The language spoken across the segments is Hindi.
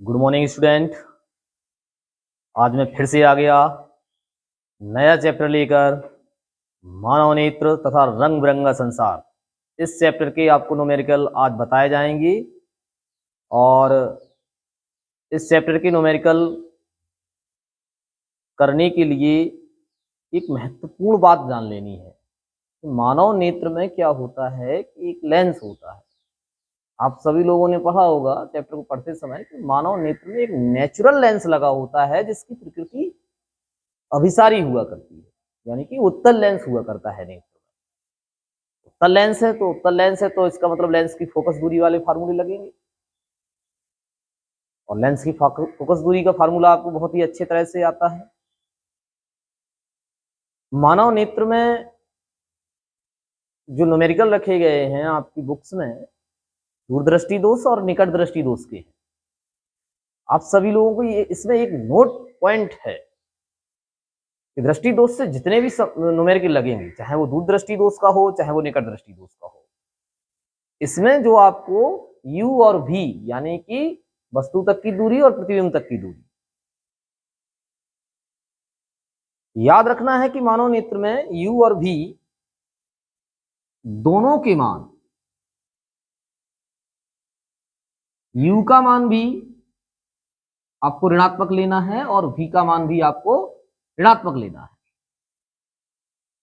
Good morning student. आज मैं फिर से आ गया नया चैप्टर लेकर, मानव नेत्र तथा रंग बिरंगा संसार। इस चैप्टर के आपको न्यूमेरिकल आज बताए जाएंगे और इस चैप्टर के न्यूमेरिकल करने के लिए एक महत्वपूर्ण बात जान लेनी है कि मानव नेत्र में क्या होता है कि एक लेंस होता है। आप सभी लोगों ने पढ़ा होगा चैप्टर को पढ़ते समय कि मानव नेत्र में एक नेचुरल लेंस लगा होता है जिसकी प्रकृति अभिसारी हुआ करती है, यानी कि उत्तल लेंस हुआ करता है नेत्र में। उत्तल लेंस है तो इसका मतलब लेंस की फोकस दूरी वाले फार्मूले लगेंगे और लेंस की फोकस दूरी का फार्मूला आपको बहुत ही अच्छे तरह से आता है। मानव नेत्र में जो न्यूमेरिकल रखे गए हैं आपकी बुक्स में दूरदृष्टि दोष और निकट दृष्टि दोष के हैं। आप सभी लोगों को ये इसमें एक नोट पॉइंट है कि दृष्टि दोष से जितने भी न्यूमेरिकल लगेंगे, चाहे वो दूरदृष्टि दोष का हो चाहे वो निकट दृष्टि दोष का हो, इसमें जो आपको u और v यानी कि वस्तु तक की दूरी और प्रतिबिंब तक की दूरी याद रखना है कि मानव नेत्र में u और v दोनों के मान, u का मान भी आपको ऋणात्मक लेना है और v का मान भी आपको ऋणात्मक लेना है।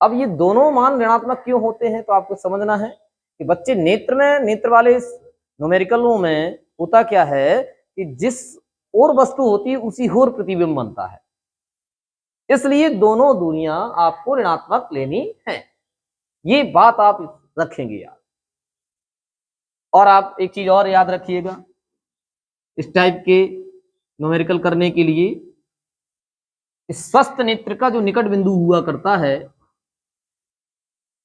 अब ये दोनों मान ऋणात्मक क्यों होते हैं तो आपको समझना है कि बच्चे नेत्र वाले न्यूमेरिकलों में होता क्या है कि जिस और वस्तु होती है उसी और प्रतिबिंब बनता है, इसलिए दोनों दूरियां आपको ऋणात्मक लेनी है। ये बात आप रखेंगे याद। और आप एक चीज और याद रखिएगा, इस टाइप के न्यूमेरिकल करने के लिए इस स्वस्थ नेत्र का जो निकट बिंदु हुआ करता है,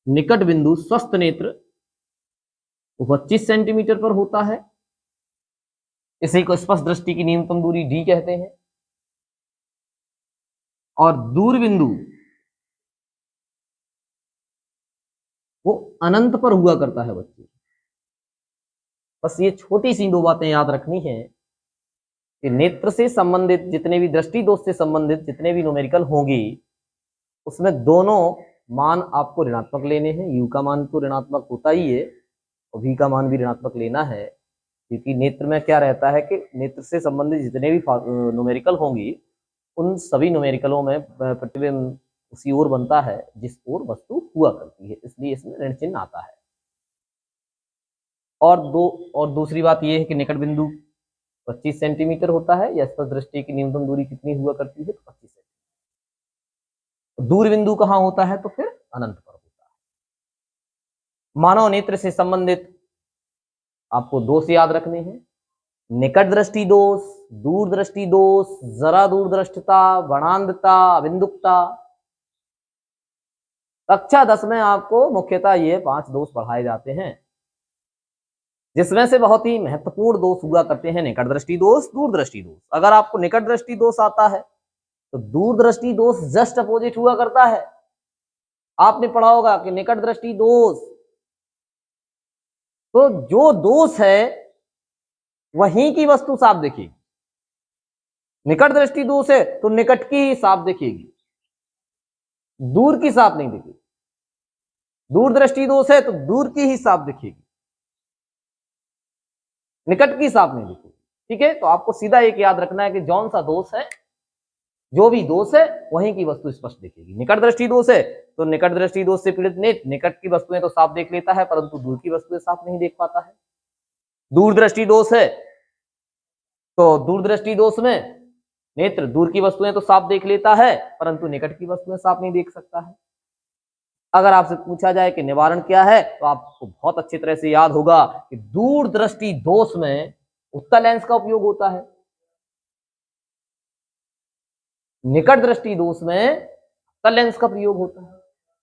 निकट बिंदु स्वस्थ नेत्र वो 25 सेंटीमीटर पर होता है। इसी को स्पष्ट दृष्टि की न्यूनतम दूरी d कहते हैं। और दूर बिंदु वो अनंत पर हुआ करता है बच्चे। बस ये छोटी सी दो बातें याद रखनी है कि नेत्र से संबंधित जितने भी दृष्टि दोष से संबंधित जितने भी न्यूमेरिकल होंगे उसमें दोनों मान आपको ऋणात्मक लेने हैं। u का मान तो ऋणात्मक होता ही है और v का मान भी ऋणात्मक लेना है, क्योंकि नेत्र में क्या रहता है कि नेत्र से संबंधित जितने भी न्यूमेरिकल होंगी उन सभी न्यूमेरिकलों में प्रतिबिंब उसी ओर बनता है जिस ओर वस्तु हुआ करती है, इसलिए इसमें ऋण चिन्ह आता है। और दूसरी बात यह है कि निकट बिंदु 25 सेंटीमीटर होता है या स्पष्ट दृष्टि की न्यूनतम दूरी कितनी हुआ करती है तो 25 सेंटीमीटर। दूर बिंदु कहां होता है तो फिर अनंत पर होता है। मानव नेत्र से संबंधित आपको दोष याद रखने हैं, निकट दृष्टि दोष, दूर दृष्टि दोष, जरा दूरदृष्टता, वर्णांधता, अबिंदुकता। कक्षा 10 में आपको मुख्यतः ये 5 दोष पढ़ाए जाते हैं, जिसमें से बहुत ही महत्वपूर्ण दोष हुआ करते हैं निकट दृष्टि दोष, दूर दृष्टि दोष। अगर आपको निकट दृष्टि दोष आता है तो दूर दृष्टि दोष जस्ट अपोजिट हुआ करता है। आपने पढ़ा होगा कि निकट दृष्टि दोष तो जो दोष है वहीं की वस्तु साफ दिखेगी। निकट दृष्टि दोष है तो निकट की ही साफ दिखेगी, दूर की साफ नहीं दिखेगी। दूर दृष्टि दोष है तो दूर की ही साफ दिखेगी, निकट की साफ नहीं दिखेगी। ठीक है, तो आपको सीधा एक याद रखना है कि जौन सा दोष है, जो भी दोष है वहीं की वस्तु स्पष्ट दिखेगी। निकट दृष्टि दोष है तो निकट दृष्टि दोष से पीड़ित नेत्र निकट की वस्तुएं तो साफ देख लेता है परंतु दूर की वस्तुएं साफ नहीं देख पाता है। दूर दृष्टि दोष है तो दूर दृष्टि दोष में नेत्र दूर की वस्तुएं तो साफ देख लेता है परंतु निकट की वस्तुएं साफ नहीं देख सकता है। अगर आपसे पूछा जाए कि निवारण क्या है तो आपको बहुत अच्छी तरह से याद होगा कि दूर दृष्टि दोष में उत्तल लेंस का उपयोग होता है, निकट दृष्टि दोष में उत्तल लेंस का प्रयोग होता है।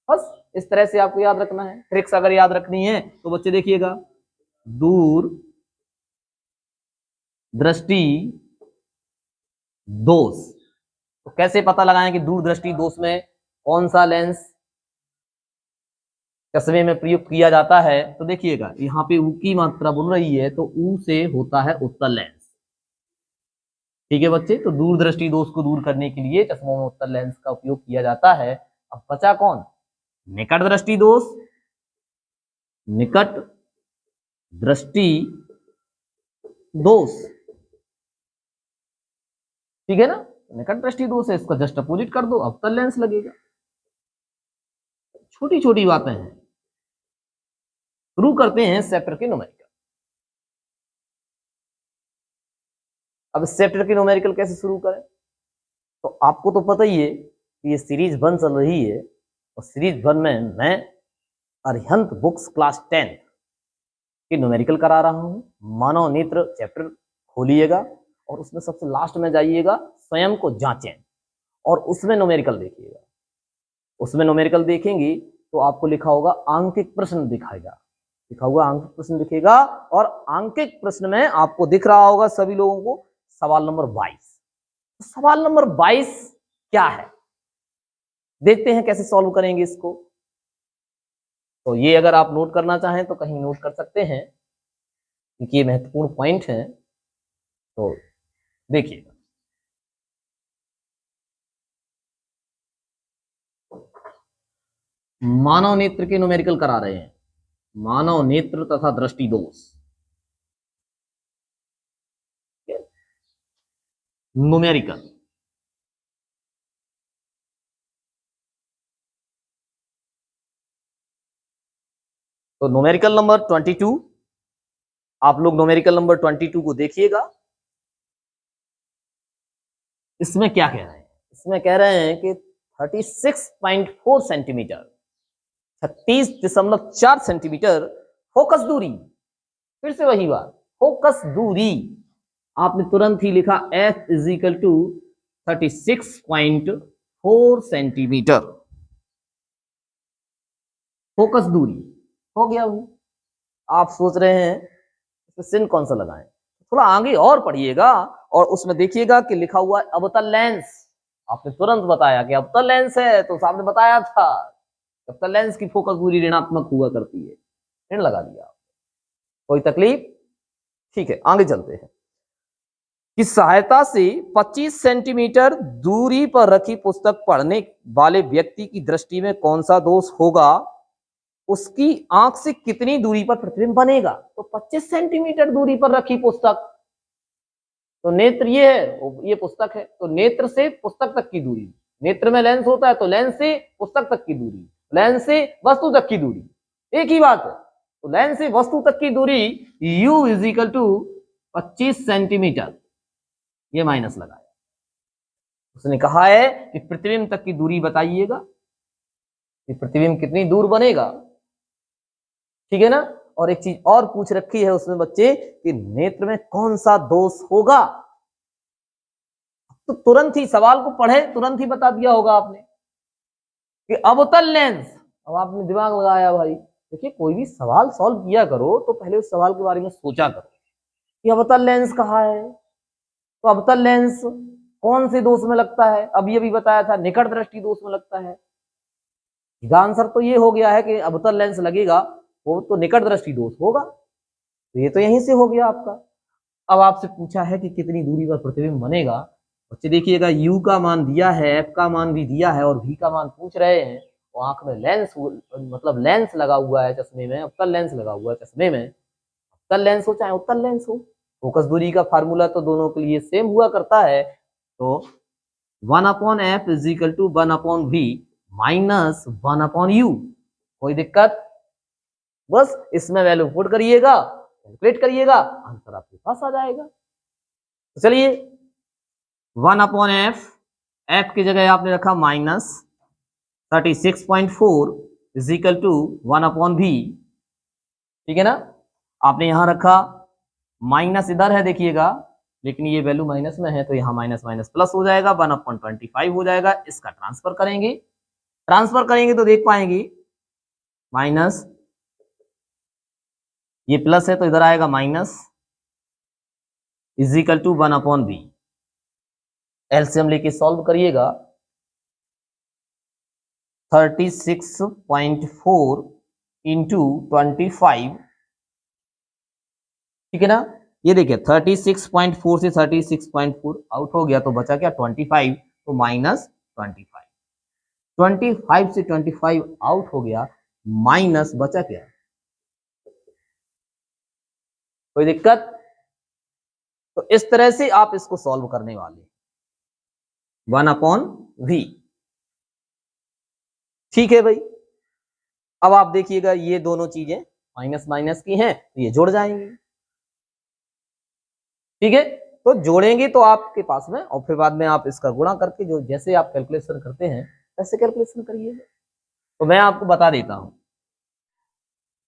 बस इस तरह से आपको याद रखना है। ट्रिक्स अगर याद रखनी है तो बच्चे देखिएगा, दूर दृष्टि दोष तो कैसे पता लगाएं कि दूर दृष्टि दोष में कौन सा लेंस चश्मे में प्रयुक्त किया जाता है। तो देखिएगा यहाँ पे ऊ की मात्रा बोल रही है तो ऊ से होता है उत्तल लेंस। ठीक है बच्चे, तो दूरदृष्टि दोष को दूर करने के लिए चश्मों में उत्तल लेंस का उपयोग किया जाता है। अब बचा कौन? निकट दृष्टि दोष। निकट दृष्टि दोष, ठीक है ना, निकट दृष्टि दोष है, इसका जस्ट अपोजिट कर दो, अवतल लेंस लगेगा। छोटी छोटी बातें हैं। शुरू करते हैं इस चैप्टर के न्यूमेरिकल। अब इस चैप्टर के न्यूमेरिकल कैसे शुरू करें? तो आपको तो पता ही है कि ये सीरीज 1 चल रही है, और सीरीज 1 में मैं अरिहंत बुक्स क्लास 10 की न्यूमेरिकल करा रहा हूं। मानव नेत्र चैप्टर खोलिएगा और उसमें सबसे लास्ट में जाइएगा, स्वयं को जांचें, और उसमें न्यूमेरिकल देखिएगा। उसमें न्यूमेरिकल देखेंगे तो आपको लिखा होगा आंकिक प्रश्न दिखाएगा, लिखा हुआ आंकिक प्रश्न दिखेगा, और आंकिक प्रश्न में आपको दिख रहा होगा सभी लोगों को सवाल नंबर 22। तो सवाल नंबर 22 क्या है, देखते हैं कैसे सॉल्व करेंगे इसको। तो ये अगर आप नोट करना चाहें तो कहीं नोट कर सकते हैं, क्योंकि ये महत्वपूर्ण पॉइंट है। तो देखिए, मानव नेत्र के न्यूमेरिकल करा रहे हैं, मानव नेत्र तथा दृष्टि दोष। न्यूमेरिकल तो न्यूमेरिकल नंबर 22, आप लोग न्यूमेरिकल नंबर 22 को देखिएगा। इसमें क्या कह रहे हैं? इसमें कह रहे हैं कि 36.4 सेंटीमीटर, 36.4 सेंटीमीटर फोकस दूरी। फिर से वही बात, फोकस दूरी। आपने तुरंत ही लिखा F = 36.4 सेंटीमीटर फोकस दूरी, हो गया वो। आप सोच रहे हैं इसमें सिन कौन सा लगाएं? थोड़ा आगे और पढ़िएगा और उसमें देखिएगा कि लिखा हुआ है अवतल लेंस। आपने तुरंत बताया कि अवतल लेंस है, तो सामने बताया था अवतल लेंस की फोकस दूरी ऋणात्मक हुआ करती है, ऋण लगा दिया। कोई तकलीफ? ठीक है, आगे चलते हैं। की सहायता से 25 सेंटीमीटर दूरी पर रखी पुस्तक पढ़ने वाले व्यक्ति की दृष्टि में कौन सा दोष होगा, उसकी आंख से कितनी दूरी पर प्रतिबिंब बनेगा। तो 25 सेंटीमीटर दूरी पर रखी पुस्तक, तो नेत्र ये है, ये पुस्तक है, तो नेत्र से पुस्तक तक की दूरी, नेत्र में लेंस होता है तो लेंस से पुस्तक तक की दूरी, लेंस से वस्तु तक की दूरी, एक ही बात है। तो लेंस से वस्तु तक की दूरी U = 25 सेंटीमीटर, ये माइनस लगाया। उसने कहा है कि प्रतिबिंब तक की दूरी बताइएगा, कि प्रतिबिंब कितनी दूर बनेगा, ठीक है ना। और एक चीज और पूछ रखी है उसमें बच्चे कि नेत्र में कौन सा दोष होगा। तो तुरंत ही सवाल को पढ़े, तुरंत ही बता दिया होगा आपने कि अवतल लेंस। अब आपने दिमाग लगाया भाई। देखिए, कोई भी सवाल सॉल्व किया करो तो पहले उस सवाल के बारे में सोचा करो कि अवतल लेंस कहाँ है। तो अवतल लेंस कौन से दोष में लगता है? अभी अभी बताया था निकट दृष्टि दोष में लगता है। इसका आंसर तो ये हो गया है कि अवतल लेंस लगेगा वो तो निकट दृष्टि दोष होगा, तो ये तो यहीं से हो गया आपका। अब आपसे पूछा है कि कितनी दूरी पर प्रतिबिंब बनेगा। बच्चे देखिएगा, U का मान दिया है, F का मान भी दिया है, और V का मान पूछ रहे हैं। तो आंख में लेंस, मतलब लेंस लगा हुआ है चश्मे में, अवतल लेंस लगा हुआ है चश्मे में। अवतल लेंस हो चाहे उत्तल लेंस हो, फोकस दूरी का फार्मूला तो दोनों के लिए सेम हुआ करता है। तो 1/F = 1/V - 1/U। कोई दिक्कत? बस इसमें वैल्यू पुट करिएगा, कैलकुलेट करिएगा, आंसर आपके पास आ जाएगा। तो चलिए, 1/F, F की जगह आपने रखा -36.4 = 1/V, ठीक है ना। आपने यहां रखा माइनस, इधर है देखिएगा, लेकिन ये वैल्यू माइनस में है तो यहाँ माइनस माइनस प्लस हो जाएगा, 1/25 हो जाएगा। इसका ट्रांसफर करेंगे, ट्रांसफर करेंगे तो देख पाएंगे माइनस, ये प्लस है तो इधर आएगा माइनस, = 1/V। एलसीएम लेके सॉल्व करिएगा, 36.4 × 25, ठीक है ना। ये देखिए 36.4 से 36.4 आउट हो गया, तो बचा क्या 25, तो माइनस 25, 25 से 25 आउट हो गया, माइनस बचा क्या, कोई दिक्कत? तो इस तरह से आप इसको सॉल्व करने वाले 1/v। ठीक है भाई, अब आप देखिएगा ये दोनों चीजें माइनस माइनस की हैं, तो ये जुड़ जाएंगी। ठीक है, तो जोड़ेंगे तो आपके पास में, और फिर बाद में आप इसका गुणा करके जो जैसे आप कैलकुलेशन करते हैं वैसे कैलकुलेशन करिएगा। तो मैं आपको बता देता हूं,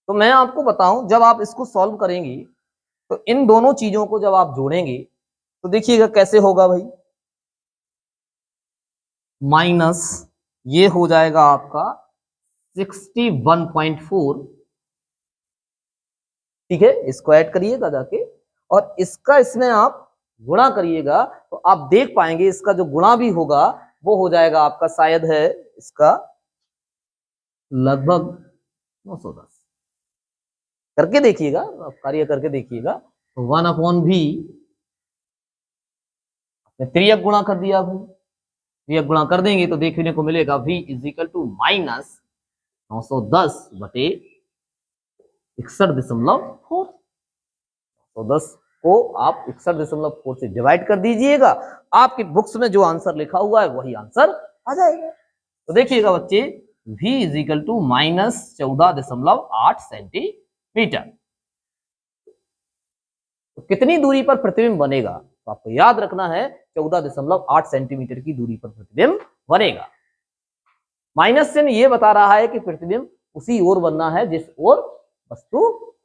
तो मैं आपको बताऊं, जब आप इसको सॉल्व करेंगे तो इन दोनों चीजों को जब आप जोड़ेंगे तो देखिएगा कैसे होगा भाई, माइनस ये हो जाएगा आपका 61.4। ठीक है, इसको ऐड करिएगा जाके, और इसका इसमें आप गुणा करिएगा, तो आप देख पाएंगे इसका जो गुणा भी होगा वो हो जाएगा आपका, शायद है इसका लगभग 910। करके देखिएगा, आप कार्य करके देखिएगा। तो 1/v त्रियक गुणा कर दिया भाई, त्रियक गुणा कर देंगे तो देखने को मिलेगा v = माइनस 910/61.4। 910 को आप 61.4 से डिवाइड कर दीजिएगा, आपकी बुक्स में जो आंसर लिखा हुआ है वही आंसर आ जाएगा। तो देखिएगा बच्चे, v = माइनस 14.8 सेंटीमीटर। तो कितनी दूरी पर प्रतिबिंब बनेगा, तो आपको याद रखना है 14.8 सेंटीमीटर की दूरी पर प्रतिबिंब बनेगा। माइनस चिन्ह ये बता रहा है कि प्रतिबिंब उसी ओर बनना है जिस ओर वस्तु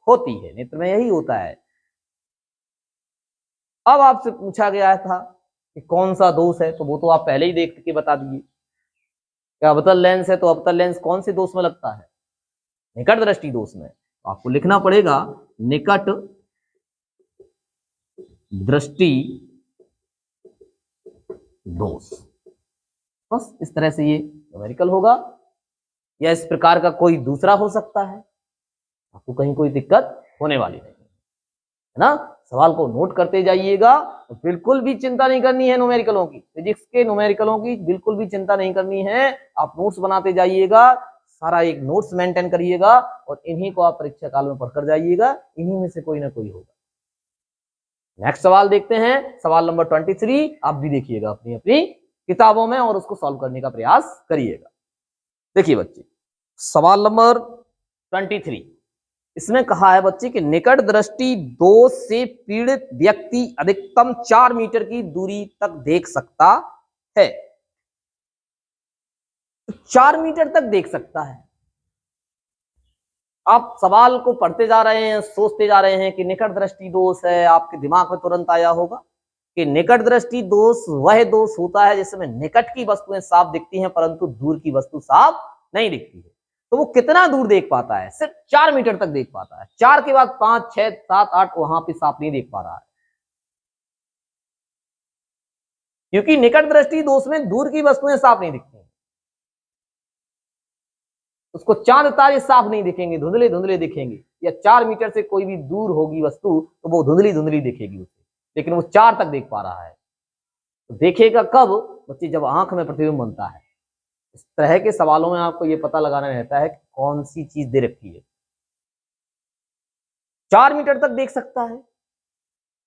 होती है, नेत्र में यही होता है। अब आपसे पूछा गया था कि कौन सा दोष है, तो वो तो आप पहले ही देख के बता दिए। क्या अवतल लेंस है, तो अवतल लेंस कौन से दोष में लगता है, निकट दृष्टि दोष में। तो आपको लिखना पड़ेगा निकट दृष्टि दोष। बस इस तरह से ये न्यूमेरिकल होगा, या इस प्रकार का कोई दूसरा हो सकता है, आपको कहीं कोई दिक्कत होने वाली नहीं है ना। सवाल को नोट करते जाइएगा, तो बिल्कुल भी चिंता नहीं करनी है न्यूमेरिकलों की, फिजिक्स के न्यूमेरिकलों की बिल्कुल भी चिंता नहीं करनी है। आप नोट्स बनाते जाइएगा, सारा एक नोट्स मेंटेन करिएगा, और इन्हीं को आप परीक्षा काल में पढ़कर जाइएगा, इन्हीं में से कोई ना कोई होगा। नेक्स्ट सवाल देखते हैं, सवाल नंबर 23। आप भी देखिएगा अपनी अपनी किताबों में और उसको सॉल्व करने का प्रयास करिएगा। देखिए बच्चे, सवाल नंबर 23, इसमें कहा है बच्चे कि निकट दृष्टि दोष से पीड़ित व्यक्ति अधिकतम 4 मीटर की दूरी तक देख सकता है। तो 4 मीटर तक देख सकता है। आप सवाल को पढ़ते जा रहे हैं, सोचते जा रहे हैं कि निकट दृष्टि दोष है, आपके दिमाग में तुरंत आया होगा कि निकट दृष्टि दोष वह दोष होता है जिसमें निकट की वस्तुएं साफ दिखती हैं परंतु दूर की वस्तु साफ नहीं दिखती है। तो वो कितना दूर देख पाता है, सिर्फ 4 मीटर तक देख पाता है। 4 के बाद 5, 6, 7, 8 वहां पे साफ नहीं देख पा रहा है, क्योंकि निकट दृष्टि दोष में दूर की वस्तुएं साफ नहीं दिखती। उसको चांद तारे साफ नहीं दिखेंगे, धुंधले धुंधले दिखेंगे, या 4 मीटर से कोई भी दूर होगी वस्तु तो वो धुंधली धुंधली दिखेगी उसे, लेकिन वो 4 तक देख पा रहा है। तो देखेगा कब बच्चे, जब आंख में प्रतिबिंब बनता है। इस तरह के सवालों में आपको ये पता लगाना रहता है कि कौन सी चीज दे रखी है। 4 मीटर तक देख सकता है,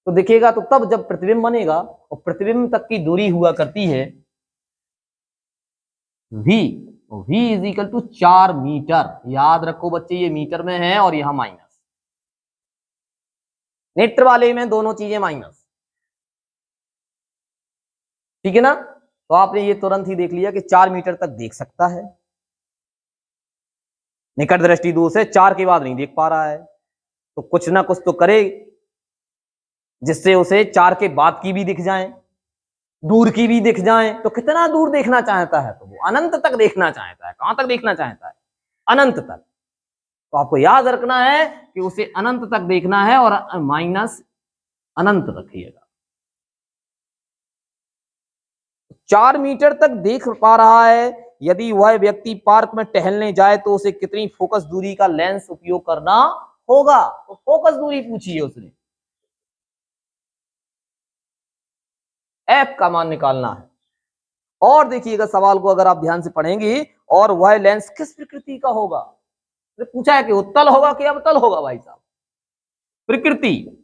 तो दिखेगा तो तब जब प्रतिबिंब बनेगा, और प्रतिबिंब तक की दूरी हुआ करती है v = 4 मीटर। याद रखो बच्चे, ये मीटर में है और यहां माइनस, नेत्र वाले में दोनों चीजें माइनस। ठीक है ना। तो आपने ये तुरंत ही देख लिया कि 4 मीटर तक देख सकता है। निकट दृष्टि दोष है, 4 के बाद नहीं देख पा रहा है, तो कुछ ना कुछ तो करे जिससे उसे 4 के बाद की भी दिख जाए, दूर की भी दिख जाए। तो कितना दूर देखना चाहता है, तो वो अनंत तक देखना चाहता है। कहां तक देखना चाहता है, अनंत तक। तो आपको याद रखना है कि उसे अनंत तक देखना है, और माइनस अनंत रखिएगा। 4 मीटर तक देख पा रहा है। यदि वह व्यक्ति पार्क में टहलने जाए तो उसे कितनी फोकस दूरी का लेंस उपयोग करना होगा। तो फोकस दूरी पूछी है उसने, एफ का मान निकालना है। और देखिएगा सवाल को अगर आप ध्यान से पढ़ेंगे, और वह लेंस किस प्रकृति का होगा। तो पूछा है कि उत्तल होगा कि अवतल होगा भाई साहब। प्रकृति,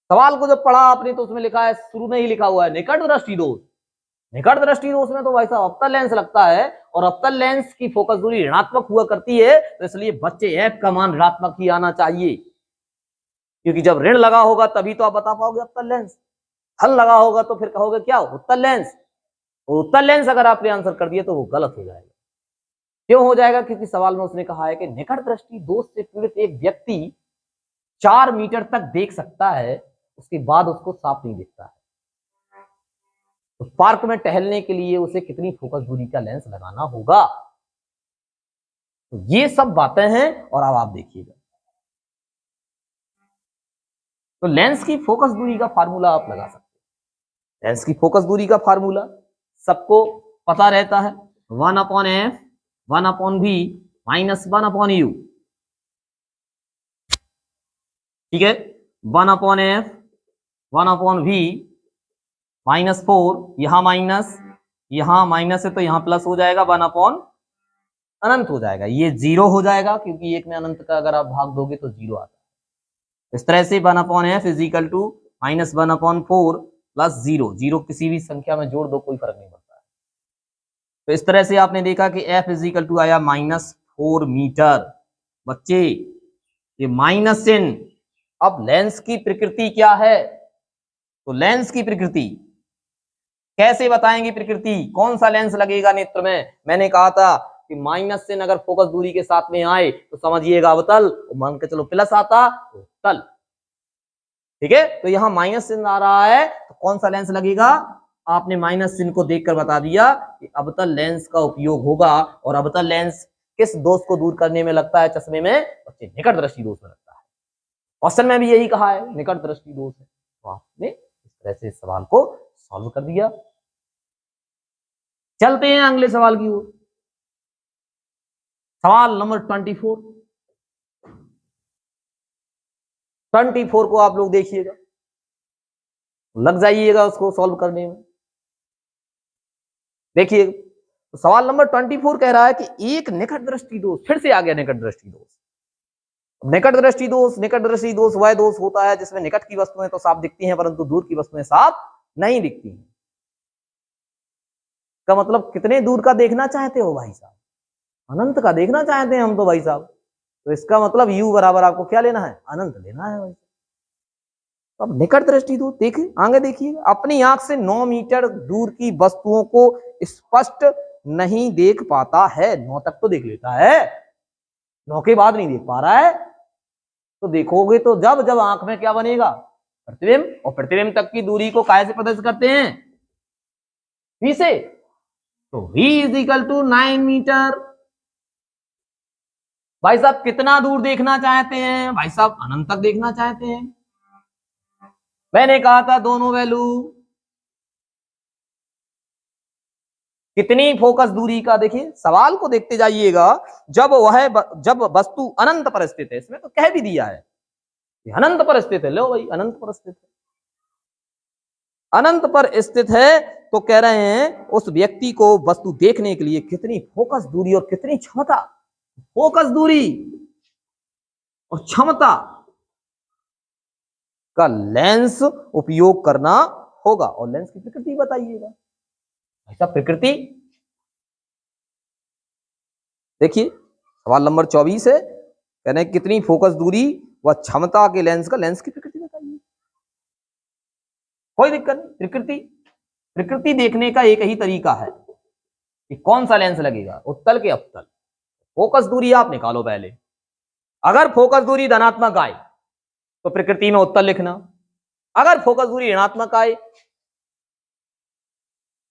सवाल को जब पढ़ा आपने तो उसमें लिखा है, शुरू में ही लिखा हुआ है निकट दृष्टि दोष। निकट दृष्टि दोष में तो भाई साहब अवतल लेंस लगता है, और अवतल लेंस की फोकस दूरी ऋणात्मक हुआ करती है, तो इसलिए बच्चे एफ का मान ऋणात्मक ही आना चाहिए, क्योंकि जब ऋण लगा होगा तभी तो आप बता पाओगे अवतल लेंस, धन लगा होगा तो फिर कहोगे क्या उत्तल लेंस। उत्तल लेंस अगर आपने आंसर कर दिया तो वो गलत हो जाएगा। क्यों हो जाएगा? क्योंकि सवाल में उसने कहा है कि निकट दृष्टि दोष से पीड़ित एक व्यक्ति 4 मीटर तक देख सकता है, उसके बाद उसको साफ नहीं दिखता है। तो पार्क में टहलने के लिए उसे कितनी फोकस दूरी का लेंस लगाना होगा। तो ये सब बातें हैं, और अब आप देखिएगा, तो लेंस की फोकस दूरी का फार्मूला आप लगा सकते हैं। लेंस की फोकस दूरी का फार्मूला सबको पता रहता है, 1/f 1/v - 1/u। ठीक है, 1/f 1/v -4, यहां माइनस है तो यहां प्लस हो जाएगा, 1/ अनंत हो जाएगा, ये 0 हो जाएगा, क्योंकि एक में अनंत का अगर आप भाग दोगे तो 0 आता है। इस तरह से 1/f = -1/4 + 0, 0 किसी भी संख्या में जोड़ दो कोई फर्क नहीं पड़ता है। तो इस तरह से आपने देखा कि f = आया -4 मीटर। बच्चे ये माइनस चिन्ह, अब लेंस की प्रकृति क्या है? तो लेंस की प्रकृति कैसे बताएंगे? प्रकृति कौन सा लेंस लगेगा नेत्र में? मैंने कहा था कि माइनस चिन्ह अगर फोकस दूरी के साथ में आए तो समझिएगा अवतल, मान के चलो प्लस आता तो तल। ठीक है, तो यहां माइनस चिन्ह आ रहा है तो कौन सा लेंस लगेगा? आपने माइनस चिन्ह को देखकर बता दिया कि अवतल लेंस का उपयोग होगा। और अवतल लेंस किस दोष को दूर करने में लगता है चश्मे में? बच्चे निकट दृष्टि दोष में लगता है। क्वेश्चन में भी यही कहा है, निकट दृष्टि दोष है। तो आपने इस तरह से सवाल को सॉल्व कर दिया। चलते हैं अगले सवाल की ओर। सवाल नंबर 24 को आप लोग देखिएगा, लग जाइएगा उसको सॉल्व करने में। देखिए, तो सवाल नंबर 24 कह रहा है कि एक निकट दृष्टि दोष, फिर से आ गया निकट दृष्टि दोष। निकट दृष्टि दोष वह दोष होता है जिसमें निकट की वस्तुएं तो साफ दिखती हैं परंतु दूर की वस्तुएं साफ नहीं दिखती हैं। का मतलब कितने दूर का देखना चाहते हो भाई साहब? अनंत का देखना चाहते हैं हम तो भाई साहब। तो इसका मतलब u बराबर आपको क्या लेना है? अनंत लेना है भाई। तो अब निकट दृष्टि दोष देखिए, आगे देखिए, अपनी आंख से 9 मीटर दूर की वस्तुओं को स्पष्ट नहीं देख पाता है। 9 तक तो देख लेता है, 9 के बाद नहीं देख पा रहा है। तो देखोगे तो जब जब आंख में क्या बनेगा? प्रतिबिंब। और प्रतिबिंब तक की दूरी को काय से प्रदर्शित करते हैं? v से। तो v = 9 मीटर। भाई साहब कितना दूर देखना चाहते हैं? भाई साहब अनंत तक देखना चाहते हैं। मैंने कहा था दोनों वैल्यू कितनी फोकस दूरी का, देखिए सवाल को देखते जाइएगा। जब वस्तु अनंत पर स्थित है, इसमें तो कह भी दिया है अनंत पर स्थित है। लो भाई, अनंत पर स्थित है, अनंत पर स्थित है, तो कह रहे हैं उस व्यक्ति को वस्तु देखने के लिए कितनी फोकस दूरी और कितनी क्षमता, फोकस दूरी और क्षमता का लेंस उपयोग करना होगा। और लेंस की प्रकृति बताइएगा। ऐसा प्रकृति देखिए, सवाल नंबर 24 है, कह रहे हैं कितनी फोकस दूरी व क्षमता के लेंस का, लेंस की प्रकृति बताइए। कोई दिक्कत नहीं, प्रकृति देखने का एक ही तरीका है कि कौन सा लेंस लगेगा, उत्तल के अवतल। फोकस दूरी आप निकालो पहले। अगर फोकस दूरी धनात्मक आए तो प्रकृति में उत्तल लिखना, अगर फोकस दूरी ऋणात्मक आए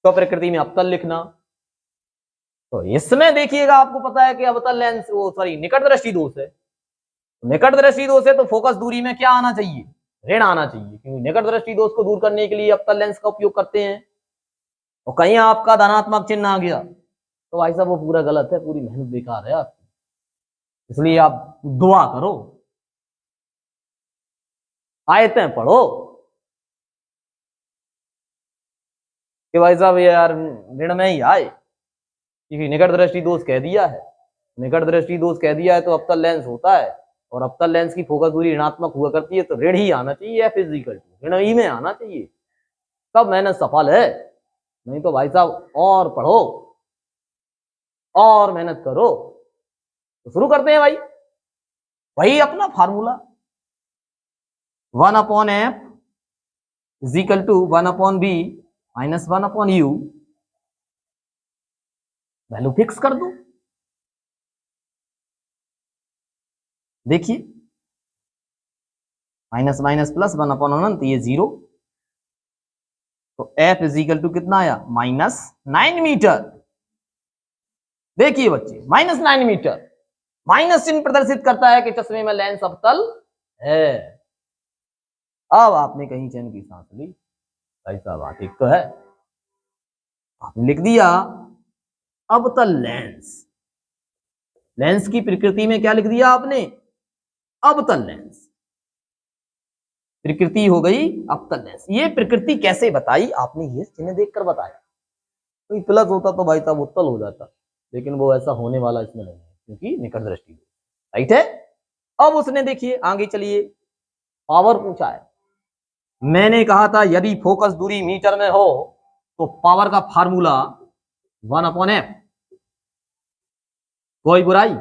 तो प्रकृति में अवतल लिखना। तो इसमें देखिएगा, आपको पता है कि अवतल लेंस, वो सॉरी निकट दृष्टि दोष है। निकट दृष्टि दोष है तो फोकस दूरी में क्या आना चाहिए? ऋण आना चाहिए, क्योंकि निकट दृष्टि दोष को दूर करने के लिए अवतल लेंस का उपयोग करते हैं। और कहीं आपका धनात्मक चिन्ह आ गया तो भाई साहब वो पूरा गलत है, पूरी मेहनत बेकार है आपकी। इसलिए आप दुआ करो आयतें पढ़ो कि भाई साहब यार ऋण में ही आए, क्योंकि निकट दृष्टि दोष कह दिया है, निकट दृष्टि दोष कह दिया है तो अवतल लेंस होता है, और अवतल लेंस की फोकस दूरी ऋणात्मक हुआ करती है, तो ऋण ही आना चाहिए, एफ इज इक्वल टू ऋण ही में आना चाहिए, तब मेहनत सफल है। नहीं तो भाई साहब और पढ़ो और मेहनत करो। तो शुरू करते हैं भाई, वही अपना formula 1/f is equal to 1/b minus 1/u, value fix कर दो। देखिए माइनस माइनस प्लस 1/अनंत, ये 0, तो f इज इक्वल टू कितना आया, -9 मीटर। देखिए बच्चे -9 मीटर, माइनस चिन्ह प्रदर्शित करता है कि चश्मे में लेंस अवतल है। अब आपने कहीं चैन की सांस ली, भाई साहब ठीक तो है, आपने लिख दिया अवतल लेंस। लेंस की प्रकृति में क्या लिख दिया आपने, अवतल लेंस, प्रकृति हो गई अवतल लेंस। ये प्रकृति कैसे बताई आपने, ये चिन्ह देखकर बताया। तो प्लस होता तो भाई साहब उत्तल हो जाता, लेकिन वो ऐसा होने वाला इसमें नहीं है, क्योंकि निकट दृष्टि राइट है। अब उसने देखिए आगे चलिए, पावर पूछा है। मैंने कहा था यदि फोकस दूरी मीटर में हो तो पावर का फार्मूला 1/f। कोई बुराई,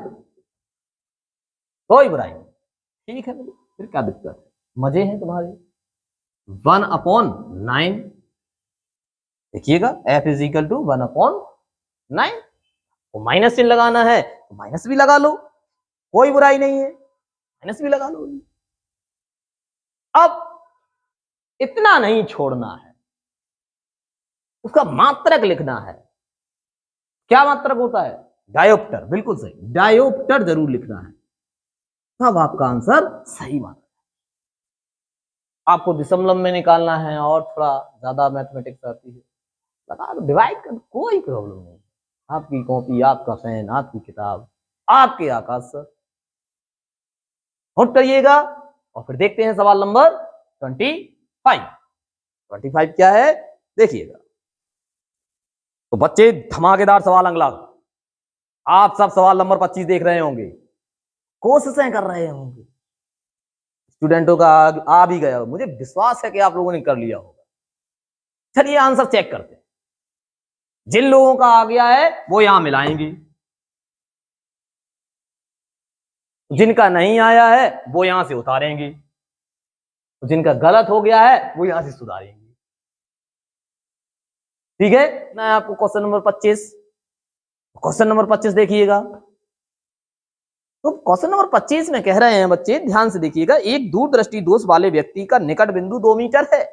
कोई बुराई नहीं, ठीक है, फिर क्या दिक्कत है, मजे हैं तुम्हारे। 1/9, देखिएगा f इज इक्वल टू 1/9, तो माइनस चिन्ह लगाना है तो माइनस भी लगा लो, कोई बुराई नहीं है, माइनस भी लगा लो। अब इतना नहीं छोड़ना है, उसका मात्रक लिखना है। क्या मात्रक होता है, डायोप्टर, बिल्कुल सही, डायोप्टर जरूर लिखना है, तब आपका आंसर सही माना। आपको दशमलव में निकालना है और थोड़ा ज्यादा मैथमेटिक्स आती है, लगा दो, डिवाइड कर, कोई प्रॉब्लम नहीं। आपकी कॉपी, आपका पेन, आपकी किताब, आपके आकाश सर। नोट करिएगा और फिर देखते हैं सवाल नंबर 25 क्या है, देखिएगा। तो बच्चे धमाकेदार सवाल अगला, आप सब सवाल नंबर 25 देख रहे होंगे, कोशिशें कर रहे होंगे, स्टूडेंटों का आ भी गया, मुझे विश्वास है कि आप लोगों ने कर लिया होगा। चलिए आंसर चेक करते हैं। जिन लोगों का आ गया है वो यहां मिलाएंगे, जिनका नहीं आया है वो यहां से उतारेंगे, जिनका गलत हो गया है वो यहां से सुधारेंगे। ठीक है, मैं आपको क्वेश्चन नंबर 25 देखिएगा। तो क्वेश्चन नंबर 25 में कह रहे हैं बच्चे, ध्यान से देखिएगा, एक दूरदृष्टि दोष वाले व्यक्ति का निकट बिंदु 2 मीटर है।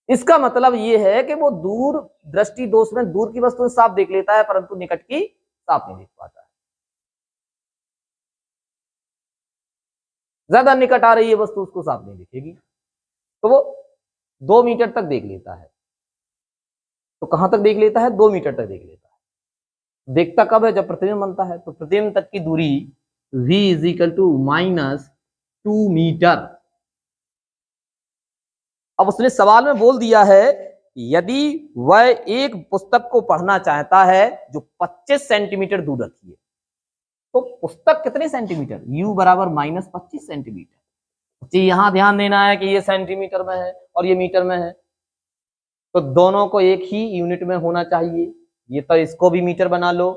इसका मतलब यह है कि वो दूर दृष्टि दोष में दूर की वस्तु साफ देख लेता है, परंतु निकट की साफ नहीं देख पाता है। ज्यादा निकट आ रही है वस्तु, उसको साफ नहीं दिखेगी, तो वो 2 मीटर तक देख लेता है। तो कहां तक देख लेता है, 2 मीटर तक देख लेता है। देखता कब है, जब प्रतिबिंब बनता है। तो प्रतिबिंब तक की दूरी v is equal to -2 metre. अब उसने सवाल में बोल दिया है, यदि वह एक पुस्तक को पढ़ना चाहता है जो 25 सेंटीमीटर दूर रखी है, तो पुस्तक कितने सेंटीमीटर, u बराबर -25 सेंटीमीटर। जी यहां ध्यान देना है कि ये सेंटीमीटर में है और ये मीटर में है, तो दोनों को एक ही यूनिट में होना चाहिए। ये तो इसको भी मीटर बना लो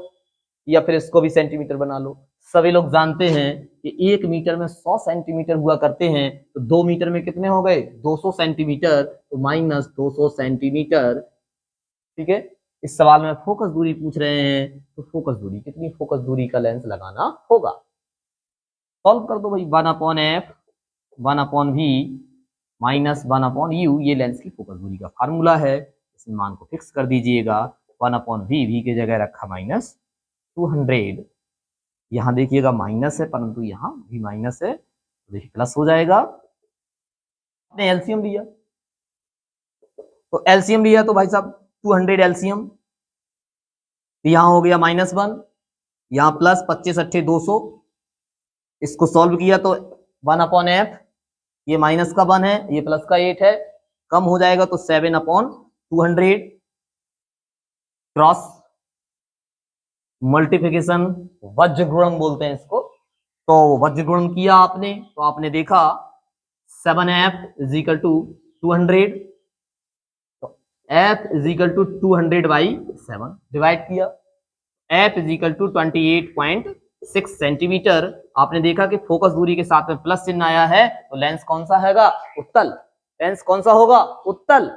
या फिर इसको भी सेंटीमीटर बना लो। सभी लोग जानते हैं कि 1 मीटर में 100 सेंटीमीटर हुआ करते हैं, तो 2 मीटर में कितने हो गए, 200 सेंटीमीटर, तो -200 सेंटीमीटर। ठीक है, इस सवाल में फोकस दूरी पूछ रहे हैं, तो फोकस दूरी कितनी, फोकस दूरी का लेंस लगाना होगा। सॉल्व कर दो भाई, 1/f 1/v माइनस 1/u, ये लेंस की फोकस दूरी का फार्मूला है। इस मान को फिक्स कर दीजिएगा, 1/v, v की जगह रखा -200। यहां देखिएगा माइनस है, परंतु यहां भी माइनस है, तो देखिए प्लस हो जाएगा। आपने एलसीएम लिया, तो एलसीएम लिया तो भाई साहब 200 एलसीएम, यहां हो गया -1, यहां प्लस 25 × 8 200। इसको सॉल्व किया तो 1/f ये माइनस का 1 है, ये प्लस का 8 है, कम हो जाएगा तो 7/200 क्रॉस मल्टीप्लिकेशन, वज्र गुणन बोलते हैं इसको। तो वज्र गुणन किया आपने तो आपने देखा 7f = 200, तो f = 200/7 डिवाइड किया, f = 28.6 सेंटीमीटर। आपने देखा कि फोकस दूरी के साथ में प्लस चिन्ह आया है, तो लेंस कौन सा हैगा? उत्तल। लेंस कौन सा होगा? उत्तल।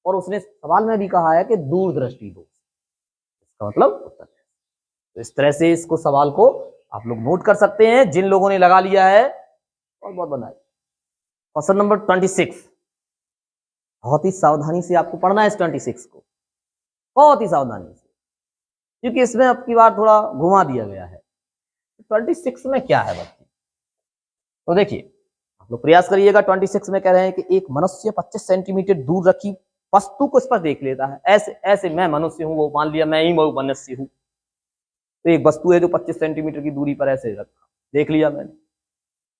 और उसने सवाल में भी कहा है कि दूरदृष्टि दोष, इसका मतलब उत्तल है। तो इस तरह से इसको सवाल को आप लोग नोट कर सकते हैं। जिन लोगों ने लगा लिया है और बहुत बनाए। क्वेश्चन नंबर 26, बहुत ही सावधानी से आपको पढ़ना है इस 26 को, बहुत ही सावधानी से, क्योंकि इसमें अब की बार थोड़ा घुमा दिया गया है। 26 में क्या है बच्चे? तो देखिए आप लोग प्रयास करिएगा। 26 में कह रहे हैं कि एक मनुष्य 25 सेंटीमीटर दूर रखी वस्तु को इस पर देख लेता है। ऐसे ऐसे मैं मनुष्य हूं, वो मान लिया मैं ही मनुष्य हूं। तो एक वस्तु है जो 25 सेंटीमीटर की दूरी पर ऐसे रखा, देख लिया मैंने,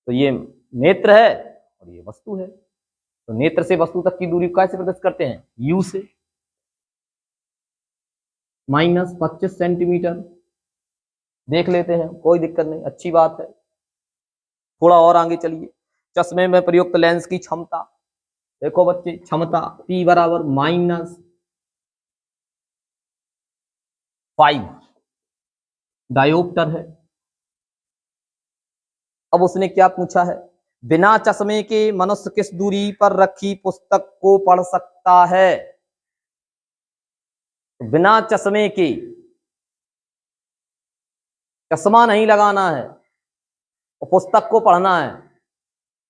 तो ये नेत्र है और ये वस्तु है। तो नेत्र से वस्तु तक की दूरी कैसे प्रदर्शित करते हैं? u से। -25 सेंटीमीटर देख लेते हैं, कोई दिक्कत नहीं, अच्छी बात है। थोड़ा और आगे चलिए। चश्मे में प्रयुक्त लेंस की क्षमता देखो बच्चे, क्षमता P = -5 डायोप्टर है। अब उसने क्या पूछा है? बिना चश्मे के मनुष्य किस दूरी पर रखी पुस्तक को पढ़ सकता है? बिना चश्मे के, चश्मा नहीं लगाना है और पुस्तक को पढ़ना है,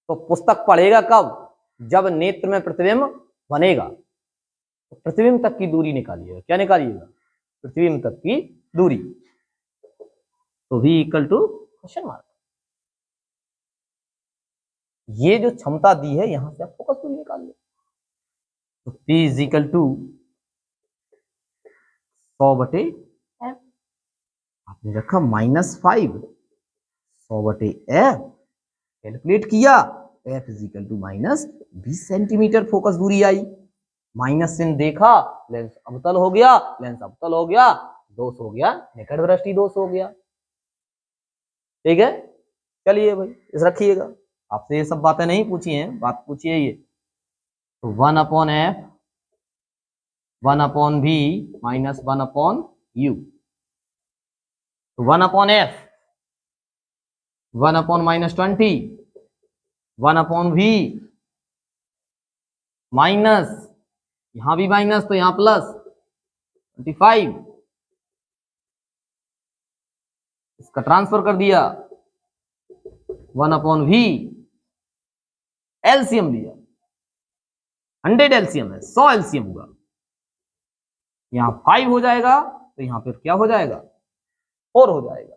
तो पुस्तक पढ़ेगा कब? जब नेत्र में प्रतिबिंब बनेगा। तो प्रतिबिंब तक की दूरी निकालिएगा। क्या निकालिएगा? प्रतिबिंब तक की दूरी। तो V = क्वेश्चन मार्क। ये जो क्षमता दी है यहां से आप फोकस दूरी निकाल लो। तो P = 100/f, आपने रखा -5, 100/f, कैलकुलेट किया, f = -20 सेंटीमीटर फोकस दूरी आई। माइनस चिन्ह देखा, लेंस अवतल हो गया, लेंस अवतल हो गया, दोष हो गया, निकट दृष्टि दोष हो गया। ठीक है, चलिए भाई इस रखिएगा। आपसे ये सब बातें नहीं पूछी हैं, बात पूछी है ये। तो 1/f 1/v -1/u, तो 1/f 1/-20, 1/v माइनस, यहां भी माइनस तो यहां प्लस 25, इसका ट्रांसफर कर दिया 1/v, एलसीएम लिया, 100 एलसीएम है, 100 एलसीएम हुआ, यहां 5 हो जाएगा तो यहां पर क्या हो जाएगा? 4 हो जाएगा।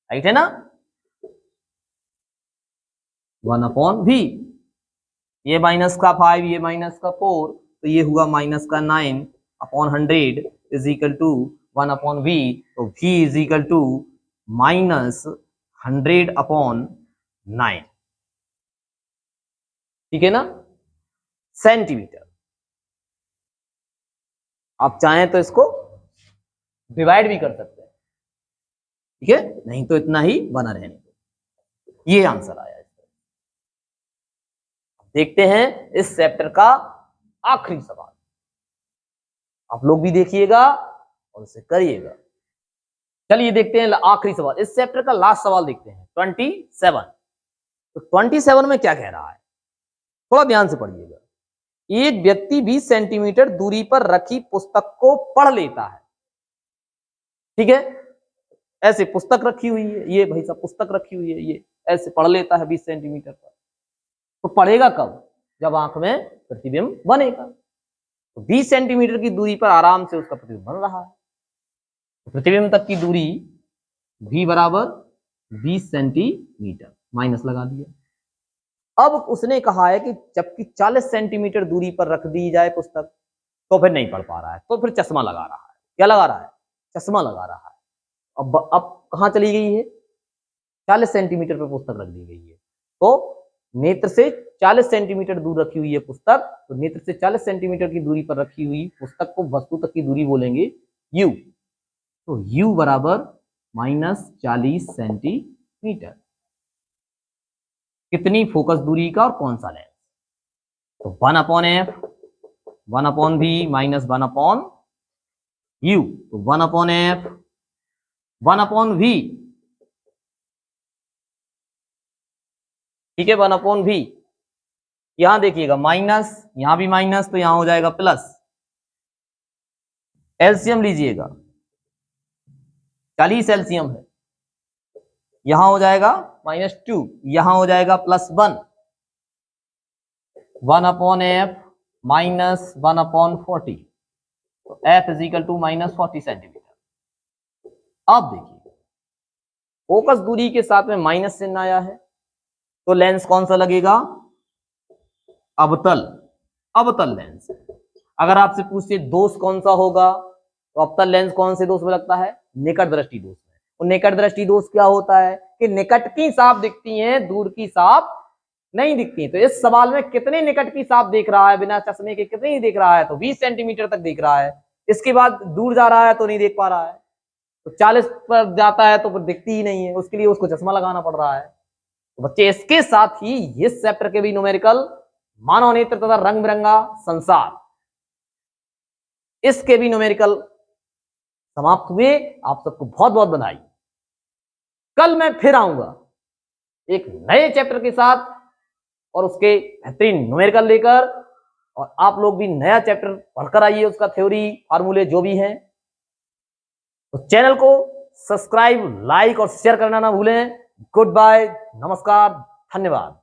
राइट है ना? 1/v, ये माइनस का 5, ये माइनस का 4, तो ये हुआ माइनस का 9/100 = 1/v। तो v = -100/9, ठीक है ना, सेंटीमीटर। आप चाहें तो इसको डिवाइड भी कर सकते हैं, ठीक है, नहीं तो इतना ही बना रहने दो। ये आंसर आया। देखते हैं इस चैप्टर का आखिरी सवाल, आप लोग भी देखिएगा और उसे करिएगा। चलिए देखते हैं आखिरी सवाल, इस चैप्टर का लास्ट सवाल देखते हैं 27। तो 27 में क्या कह रहा है, थोड़ा ध्यान से पढ़िएगा। एक व्यक्ति 20 सेंटीमीटर दूरी पर रखी पुस्तक को पढ़ लेता है। ठीक है, ऐसे पुस्तक रखी हुई है, ये भाई साहब पुस्तक रखी हुई है, ये ऐसे पढ़ लेता है 20 सेंटीमीटर पर। तो पढ़ेगा कब? जब आंख में प्रतिबिंब बनेगा। तो 20 सेंटीमीटर की दूरी पर आराम से उसका प्रतिबिंब बन रहा है। तो प्रतिबिंब तक की दूरी V = 20 सेंटीमीटर, माइनस लगा दिया। अब उसने कहा है कि जबकि 40 सेंटीमीटर दूरी पर रख दी जाए पुस्तक, तो फिर नहीं पढ़ पा रहा है, तो फिर चश्मा लगा रहा है। क्या लगा रहा है? चश्मा लगा रहा है। अब कहां चली गई है? 40 सेंटीमीटर पर पुस्तक रख दी गई है, तो नेत्र से 40 सेंटीमीटर दूर रखी हुई है पुस्तक, तो नेत्र से 40 सेंटीमीटर की दूरी पर रखी हुई पुस्तक को वस्तु तक की दूरी बोलेंगे u। तो u बराबर -40 सेंटीमीटर। कितनी फोकस दूरी का और कौन सा लेंस? तो 1/f 1/v माइनस 1/u, तो 1/f 1/v, ठीक है, 1/v। यहां देखिएगा माइनस, यहां भी माइनस, तो यहां हो जाएगा प्लस। एलसीएम लीजिएगा, 40 एलसीएम है, यहां हो जाएगा -2, यहां हो जाएगा +1, 1/f माइनस 1/40, तो f is equal to -40 centimetre. अब देखिए फोकस दूरी के साथ में माइनस चिन्ह आया है, तो लेंस कौन सा लगेगा? अवतल, अवतल लेंस। अगर आपसे पूछे दोष कौन सा होगा, तो अवतल लेंस कौन से दोष में लगता है? निकट दृष्टि दोष में। और निकट दृष्टि दोष क्या होता है कि निकट की साफ दिखती हैं, दूर की साफ नहीं दिखती है। तो इस सवाल में कितने निकट की साफ देख रहा है बिना चश्मे के, कितनी देख रहा है? तो 20 सेंटीमीटर तक देख रहा है। इसके बाद दूर जा रहा है तो नहीं देख पा रहा है, तो 40 पर जाता है तो फिर दिखती ही नहीं है, उसके लिए उसको चश्मा लगाना पड़ रहा है। तो बच्चे इसके साथ ही इस चैप्टर के भी न्यूमेरिकल मानव नेत्र तथा रंग बिरंगा संसार, इसके भी न्यूमेरिकल समाप्त हुए। आप सबको बहुत बहुत बधाई। कल मैं फिर आऊंगा एक नए चैप्टर के साथ और उसके बेहतरीन न्यूमेरिकल लेकर, और आप लोग भी नया चैप्टर पढ़कर आइए, उसका थ्योरी फार्मूले जो भी हैं। तो चैनल को सब्सक्राइब, लाइक और शेयर करना ना भूलें। गुड बाय, नमस्कार, धन्यवाद।